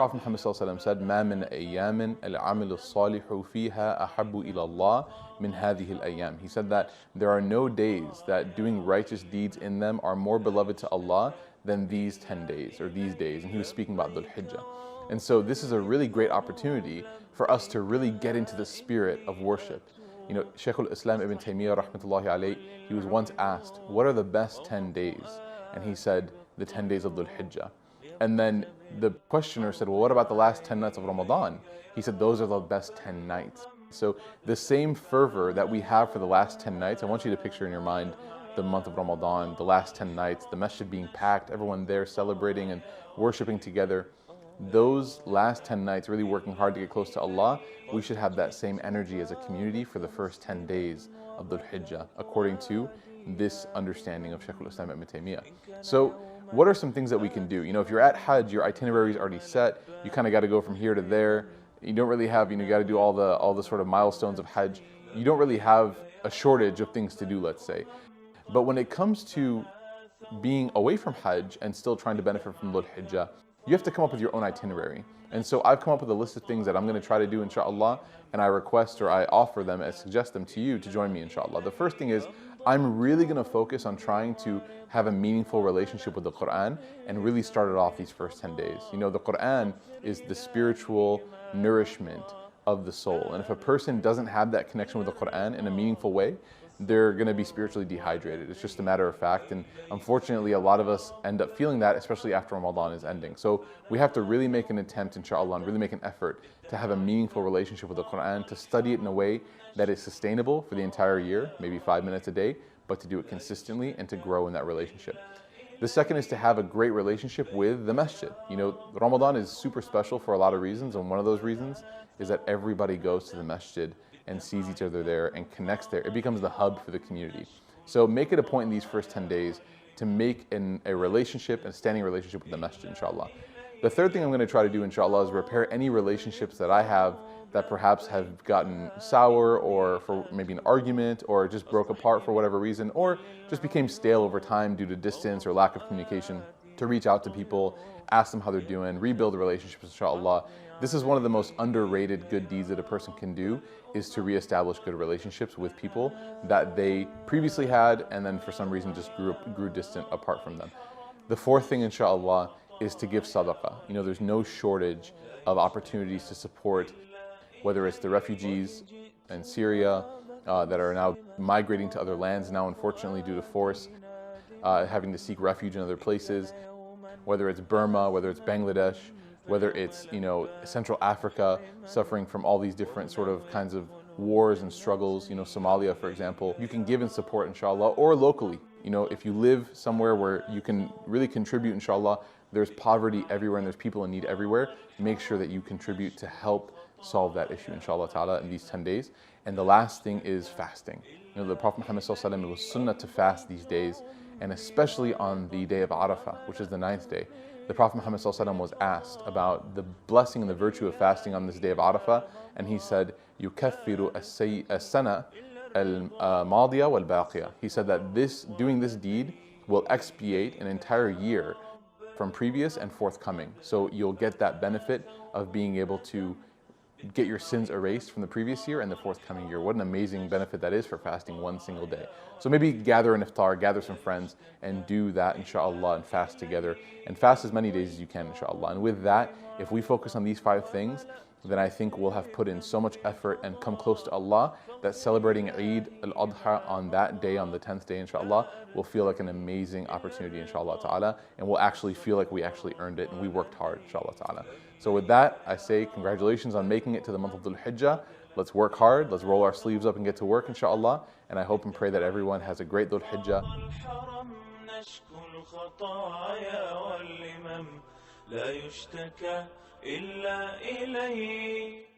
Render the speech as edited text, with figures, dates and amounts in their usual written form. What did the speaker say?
Prophet Muhammad said, "Ma min ayyamin al-amal al-salihu fiha ahabbu ila Allah min hadhihi al-ayyam." He said that there are no days that doing righteous deeds in them are more beloved to Allah than these 10 days or these days. And he was speaking about Dhul Hijjah. And so this is a really great opportunity for us to really get into the spirit of worship. You know, Shaykh al-Islam Ibn Taymiyyah rahmatullahi alayhi, he was once asked, what are the best 10 days? And he said, the 10 days of Dhul Hijjah. And then the questioner said, well, what about the last 10 nights of Ramadan? He said, those are the best 10 nights. So the same fervor that we have for the last 10 nights, I want you to picture in your mind the month of Ramadan, the last 10 nights, the masjid being packed, everyone there celebrating and worshiping together. Those last 10 nights, really working hard to get close to Allah, we should have that same energy as a community for the first 10 days of Dhul Hijjah, according to this understanding of Shaykh al-Islam Ibn Taymiyyah. So what are some things that we can do? You know, if you're at Hajj, your itinerary is already set, you kind of got to go from here to there. You don't really have, you got to do all the sort of milestones of Hajj. You don't really have a shortage of things to do, let's say. But when it comes to being away from Hajj and still trying to benefit from Dhul Hijjah, you have to come up with your own itinerary. And so I've come up with a list of things that I'm going to try to do, inshallah, and I request or I offer them and suggest them to you to join me, inshallah. The first thing is, I'm really going to focus on trying to have a meaningful relationship with the Quran and really start it off these first 10 days. You know, the Quran is the spiritual nourishment of the soul. And if a person doesn't have that connection with the Quran in a meaningful way, they're going to be spiritually dehydrated. It's just a matter of fact. And unfortunately, a lot of us end up feeling that, especially after Ramadan is ending. So we have to really make an attempt, inshallah, and really make an effort to have a meaningful relationship with the Quran, to study it in a way that is sustainable for the entire year, maybe 5 minutes a day, but to do it consistently and to grow in that relationship. The second is to have a great relationship with the masjid. You know, Ramadan is super special for a lot of reasons, and one of those reasons is that everybody goes to the masjid and sees each other there and connects there. It becomes the hub for the community. So make it a point in these first 10 days to make a relationship, a standing relationship with the masjid, inshallah. The third thing I'm going to try to do, inshallah, is repair any relationships that I have that perhaps have gotten sour, or for maybe an argument, or just broke apart for whatever reason, or just became stale over time due to distance or lack of communication, to reach out to people, ask them how they're doing, rebuild relationships, inshallah. This is one of the most underrated good deeds that a person can do, is to reestablish good relationships with people that they previously had and then for some reason just grew distant apart from them. The fourth thing, inshallah, is to give sadaqah. You know, there's no shortage of opportunities to support, whether it's the refugees in Syria that are now migrating to other lands now, unfortunately, due to force, having to seek refuge in other places, whether it's Burma, whether it's Bangladesh, whether it's, you know, Central Africa, suffering from all these different sort of kinds of wars and struggles, you know, Somalia, for example. You can give and support, inshallah, or locally. You know, if you live somewhere where you can really contribute, inshallah, there's poverty everywhere and there's people in need everywhere, make sure that you contribute to help solve that issue, inshallah ta'ala, in these 10 days. And the last thing is fasting. You know, the Prophet Muhammad sallallahu alaihi wasallam, it was sunnah to fast these days, and especially on the day of Arafah, which is the 9th day. The Prophet Muhammad sallallahu alaihi wasallam was asked about the blessing and the virtue of fasting on this day of Arafah, and he said, "Yukaffiru as-sana al-madiya wal-baqiya." He said that doing this deed will expiate an entire year from previous and forthcoming. So you'll get that benefit of being able to get your sins erased from the previous year and the forthcoming year. What an amazing benefit that is for fasting one single day. So maybe gather an iftar, gather some friends, and do that, inshallah, and fast together. And fast as many days as you can, inshallah. And with that, if we focus on these 5 things, then I think we'll have put in so much effort and come close to Allah that celebrating Eid al-Adha on that day, on the 10th day, inshallah, will feel like an amazing opportunity, inshallah ta'ala, and we'll actually feel like we actually earned it and we worked hard, inshallah ta'ala. So with that, I say congratulations on making it to the month of Dhul Hijjah. Let's work hard, let's roll our sleeves up and get to work, inshallah, and I hope and pray that everyone has a great Dhul Hijjah. لا يشتكى إلا إليه